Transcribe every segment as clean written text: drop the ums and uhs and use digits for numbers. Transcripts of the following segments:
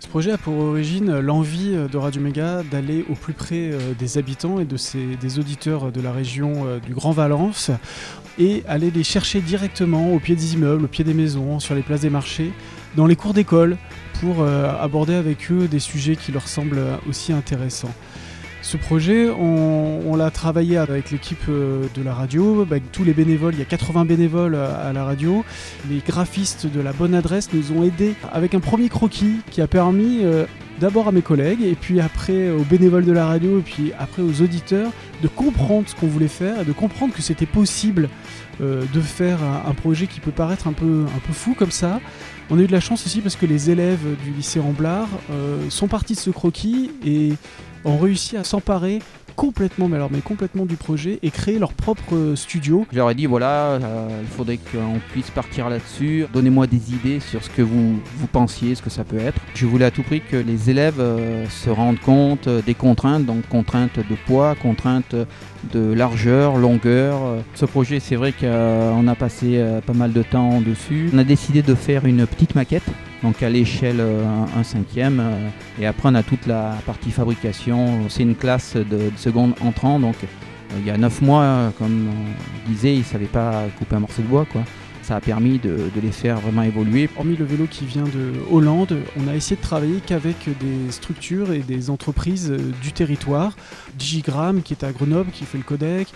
Ce projet a pour origine l'envie de Radio Méga d'aller au plus près des habitants et des auditeurs de la région du Grand Valence et aller les chercher directement au pied des immeubles, au pied des maisons, sur les places des marchés, dans les cours d'école pour aborder avec eux des sujets qui leur semblent aussi intéressants. Ce projet, on l'a travaillé avec l'équipe de la radio, avec tous les bénévoles, il y a 80 bénévoles à la radio. Les graphistes de la bonne adresse nous ont aidés avec un premier croquis qui a permis d'abord à mes collègues et puis après aux bénévoles de la radio et puis après aux auditeurs de comprendre ce qu'on voulait faire et de comprendre que c'était possible de faire un projet qui peut paraître un peu fou comme ça. On a eu de la chance aussi parce que les élèves du lycée Ramblard sont partis de ce croquis et ont réussi à s'emparer complètement du projet et créer leur propre studio. Je leur ai dit voilà, il faudrait qu'on puisse partir là-dessus. Donnez-moi des idées sur ce que vous pensiez, ce que ça peut être. Je voulais à tout prix que les élèves se rendent compte des contraintes, donc contraintes de poids, contraintes de largeur, longueur. Ce projet, c'est vrai qu'on a passé pas mal de temps dessus. On a décidé de faire une petite maquette, donc à l'échelle 1/5, et après on a toute la partie fabrication. C'est une classe de seconde entrant, donc il y a 9 mois, comme on disait, ils ne savaient pas couper un morceau de bois, quoi. Ça a permis de les faire vraiment évoluer. Hormis le vélo qui vient de Hollande, on a essayé de travailler qu'avec des structures et des entreprises du territoire. Digigram qui est à Grenoble, qui fait le codec,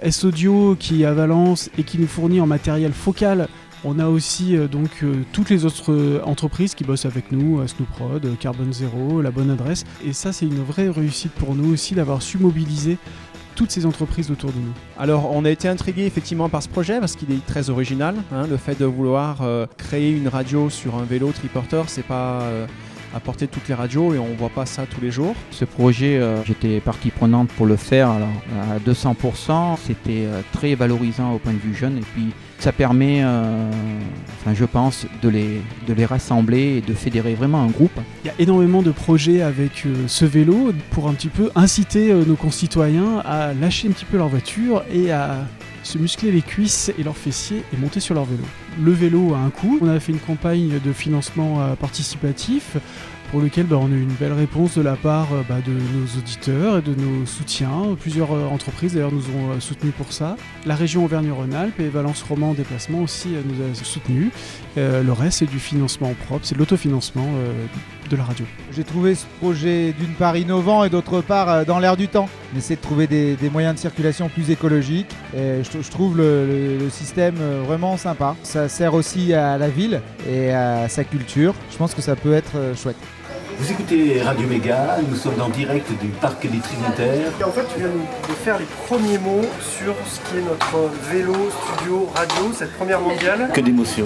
S-Audio qui est à Valence et qui nous fournit en matériel focal. On a aussi toutes les autres entreprises qui bossent avec nous, Snowprod, Carbone Zero, La Bonne Adresse. Et ça, c'est une vraie réussite pour nous aussi d'avoir su mobiliser toutes ces entreprises autour de nous. Alors, on a été intrigués effectivement par ce projet parce qu'il est très original. Le fait de vouloir créer une radio sur un vélo triporteur, c'est pas à portée de toutes les radios et on voit pas ça tous les jours. Ce projet, j'étais partie prenante pour le faire alors, à 200%. C'était très valorisant au point de vue jeune et puis ça permet, je pense, de les rassembler et de fédérer vraiment un groupe. Il y a énormément de projets avec ce vélo pour un petit peu inciter nos concitoyens à lâcher un petit peu leur voiture et à se muscler les cuisses et leurs fessiers et monter sur leur vélo. Le vélo a un coût. On a fait une campagne de financement participatif pour lequel on a eu une belle réponse de la part de nos auditeurs et de nos soutiens. Plusieurs entreprises d'ailleurs nous ont soutenus pour ça. La région Auvergne-Rhône-Alpes et Valence Roman en déplacement aussi nous a soutenus. Le reste c'est du financement propre, c'est de l'autofinancement de la radio. J'ai trouvé ce projet d'une part innovant et d'autre part dans l'air du temps. On essaie de trouver des moyens de circulation plus écologiques et je trouve le système vraiment sympa. Ça sert aussi à la ville et à sa culture. Je pense que ça peut être chouette. Vous écoutez Radio Méga, nous sommes en direct du Parc des Trinitaires. Et en fait, tu viens de faire les premiers mots sur ce qui est notre vélo, studio, radio, cette première mondiale. Que d'émotions.